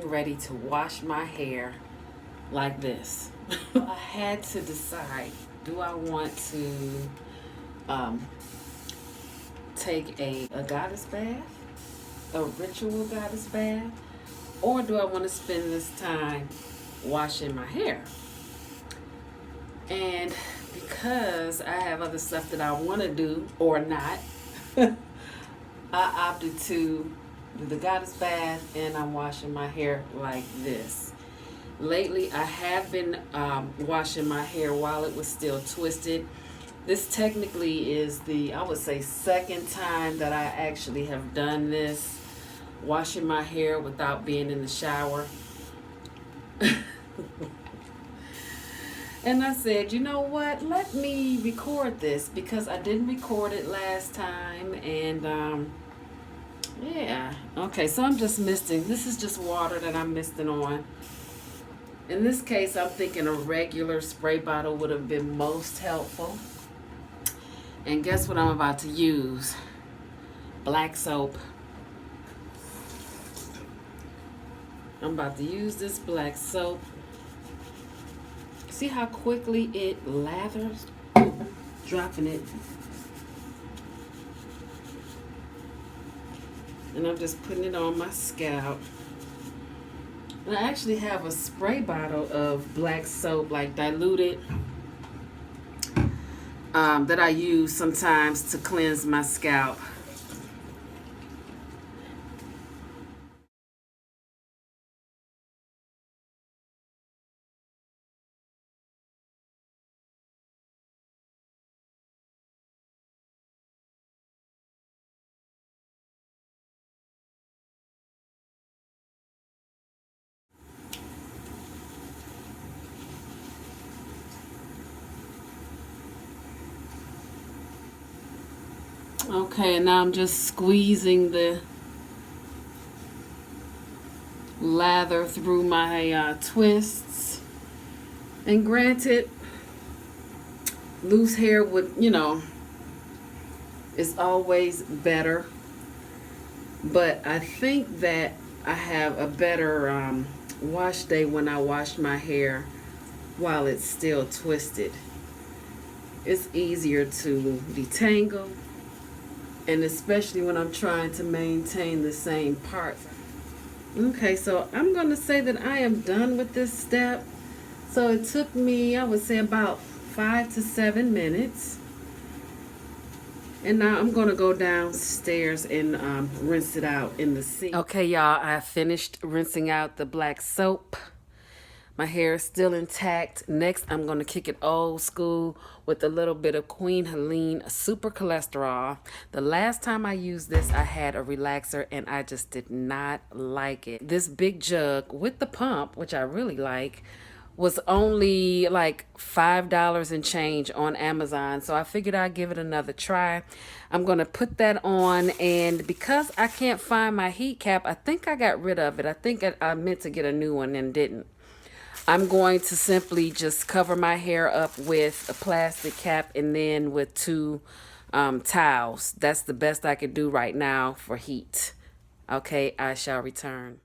getting ready to wash my hair like this. I had to decide, do I want to take a goddess bath, a ritual goddess bath, or do I want to spend this time washing my hair? And because I have other stuff that I want to do or not, I opted to do the goddess bath, and I'm washing my hair like this. Lately, I have been washing my hair while it was still twisted. This technically is the, I would say, second time that I actually have done this, washing my hair without being in the shower. And I said, you know what, let me record this, because I didn't record it last time. And yeah, okay, so I'm just misting. This is just water that I'm misting on. In this case, I'm thinking a regular spray bottle would have been most helpful. And guess what I'm about to use? Black soap. I'm about to use this black soap. See how quickly it lathers? Dropping it. And I'm just putting it on my scalp. And I actually have a spray bottle of black soap, like diluted, that I use sometimes to cleanse my scalp. Okay, and now I'm just squeezing the lather through my twists. And granted, loose hair would, is always better. But I think that I have a better wash day when I wash my hair while it's still twisted. It's easier to detangle. And especially when I'm trying to maintain the same part. Okay, so I'm going to say that I am done with this step. So it took me, I would say, about 5 to 7 minutes. And now I'm going to go downstairs and rinse it out in the sink. Okay, y'all, I finished rinsing out the black soap. My hair is still intact. Next, I'm going to kick it old school with a little bit of Queen Helene Super Cholesterol. The last time I used this, I had a relaxer, and I just did not like it. This big jug with the pump, which I really like, was only like $5 and change on Amazon. So I figured I'd give it another try. I'm going to put that on, and because I can't find my heat cap, I think I got rid of it. I think I meant to get a new one and didn't. I'm going to simply just cover my hair up with a plastic cap and then with 2 towels. That's the best I could do right now for heat. Okay, I shall return.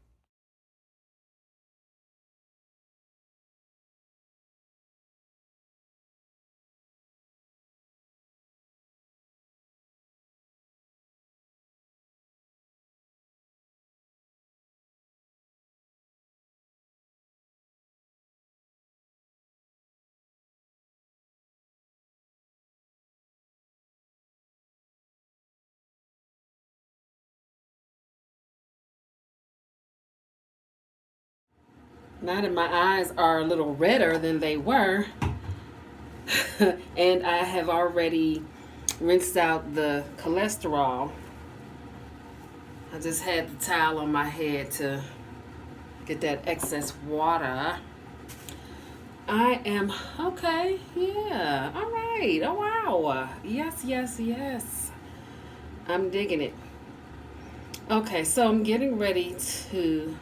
Now that my eyes are a little redder than they were, and I have already rinsed out the cholesterol, I just had the towel on my head to get that excess water. I am okay. Yeah. All right. Oh, wow. Yes, yes, yes. I'm digging it. Okay, so I'm getting ready to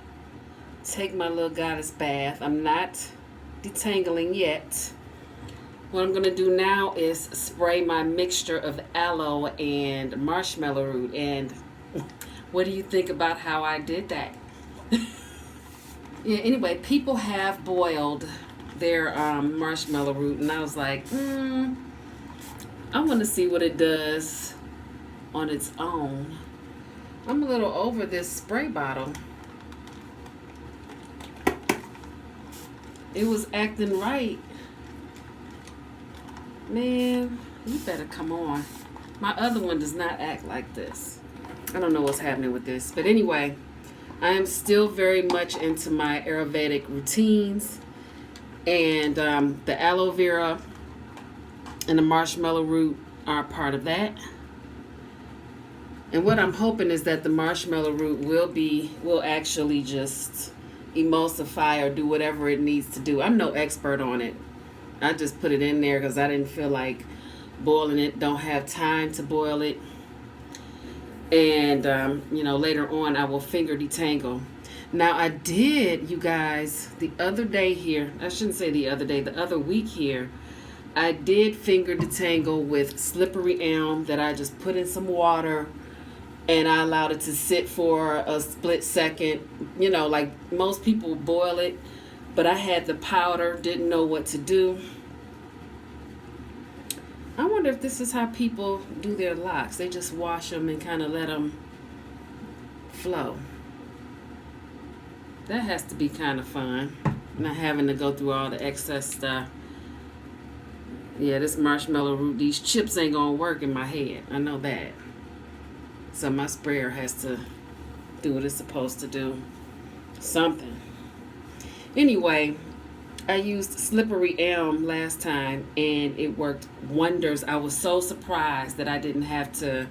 take my little goddess bath. I'm not detangling yet. What I'm going to do now is spray my mixture of aloe and marshmallow root. And what do you think about how I did that? Yeah, anyway, people have boiled their marshmallow root, and I was like, I want to see what it does on its own. I'm a little over this spray bottle. It was acting right. Man, you better come on. My other one does not act like this. I don't know what's happening with this. But anyway, I am still very much into my Ayurvedic routines. And the aloe vera and the marshmallow root are part of that. And what I'm hoping is that the marshmallow root will actually just emulsify or do whatever it needs to do. I'm no expert on it. I just put it in there because I didn't feel like boiling it. Don't have time to boil it. And, later on I will finger detangle. Now I did, you guys, the other day here, I shouldn't say the other day, the other week here, I did finger detangle with slippery elm that I just put in some water and I allowed it to sit for a split second. Like most people boil it, but I had the powder, didn't know what to do. I wonder if this is how people do their locks. They just wash them and kind of let them flow. That has to be kind of fun, not having to go through all the excess stuff. Yeah, this marshmallow root, these chips ain't gonna work in my head. I know that. So my sprayer has to do what it's supposed to do. Something. Anyway, I used slippery elm last time and it worked wonders. I was so surprised that I didn't have to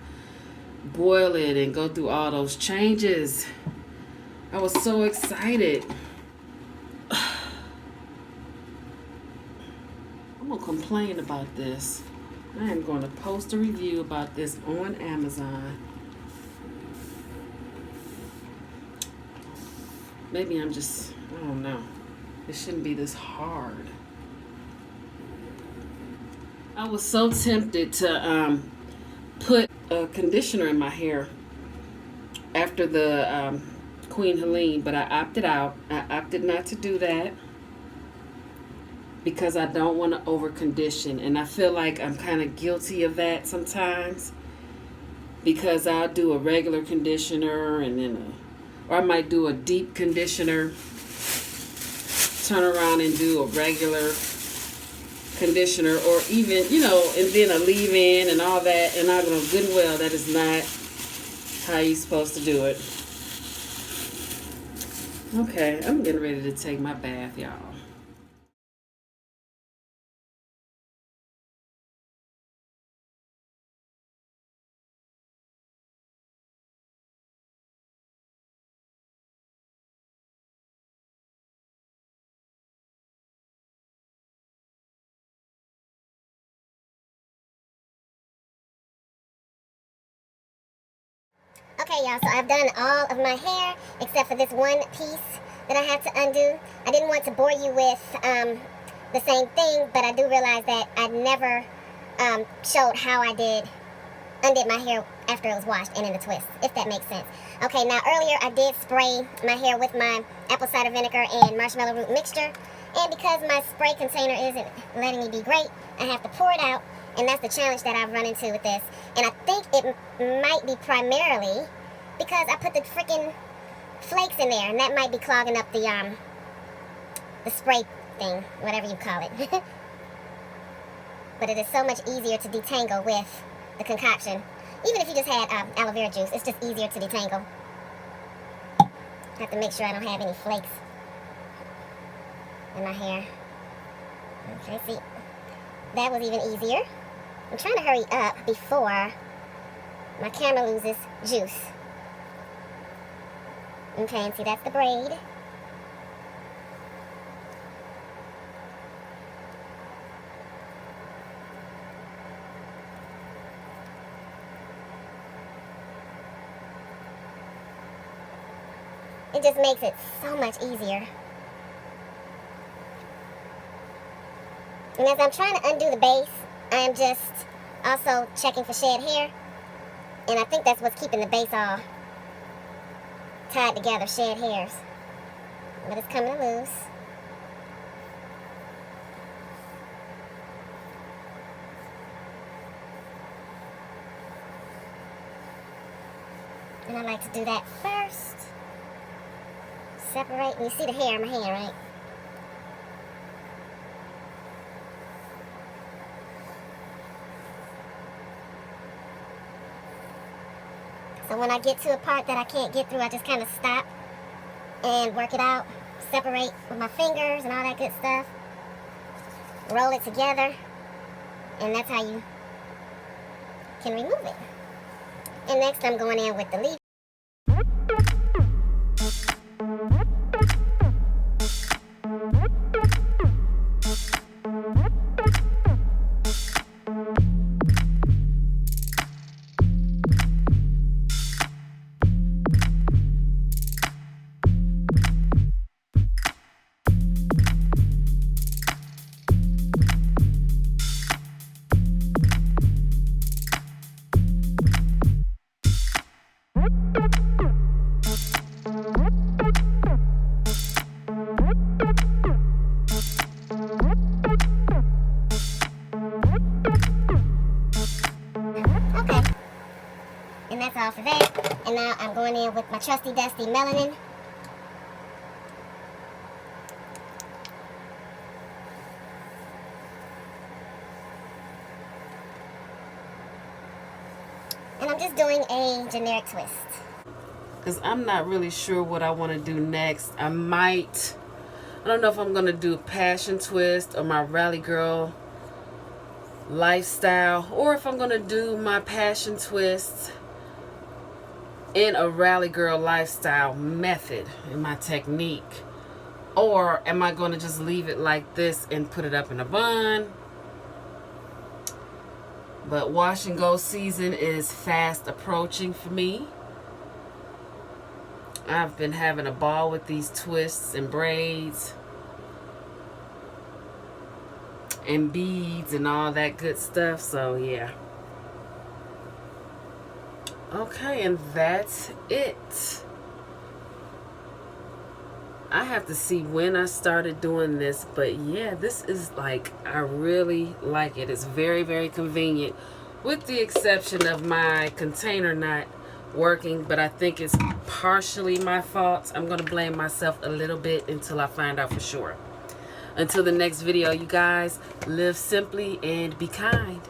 boil it and go through all those changes. I was so excited. I'm gonna complain about this. I am going to post a review about this on Amazon. Maybe I don't know. It shouldn't be this hard. I was so tempted to put a conditioner in my hair after the Queen Helene, but I opted out. I opted not to do that because I don't want to over condition, and I feel like I'm kind of guilty of that sometimes because I'll do a regular conditioner and then or I might do a deep conditioner, turn around and do a regular conditioner, or even, and then a leave-in and all that, and I know good and well that is not how you're supposed to do it. Okay, I'm getting ready to take my bath, y'all. Okay, y'all, so I've done all of my hair except for this one piece that I have to undo. I didn't want to bore you with the same thing, but I do realize that I never showed how I undid my hair after it was washed and in the twist, if that makes sense. Okay, now earlier I did spray my hair with my apple cider vinegar and marshmallow root mixture, and because my spray container isn't letting me be great, I have to pour it out, and that's the challenge that I've run into with this. And I think it might be primarily because I put the freaking flakes in there, and that might be clogging up the spray thing, whatever you call it. But it is so much easier to detangle with the concoction. Even if you just had aloe vera juice, it's just easier to detangle. I have to make sure I don't have any flakes in my hair. Okay, see, that was even easier. I'm trying to hurry up before my camera loses juice. Okay, and see, that's the braid. It just makes it so much easier. And as I'm trying to undo the base, I am just also checking for shed hair. And I think that's what's keeping the base all tied together, shed hairs. but it's coming loose. And I like to do that first. Separate, and you see the hair in my hand, right? So when I get to a part that I can't get through, I just kind of stop and work it out. Separate with my fingers and all that good stuff. Roll it together, and that's how you can remove it. And next I'm going in with the leaf. And that's all for that. And now I'm going in with my trusty dusty melanin. And I'm just doing a generic twist. Because I'm not really sure what I want to do next. I don't know if I'm going to do a passion twist or my RallyGirl lifestyle, or if I'm going to do my passion twist in a RallyGirl lifestyle method in my technique, or am I going to just leave it like this and put it up in a bun? But wash and go season is fast approaching for me. I've been having a ball with these twists and braids and beads and all that good stuff, so yeah. Okay, and that's it. I have to see when I started doing this, but yeah, this is like, I really like it. It's very, very convenient, with the exception of my container not working, but I think it's partially my fault. I'm going to blame myself a little bit until I find out for sure. Until the next video, you guys, live simply and be kind.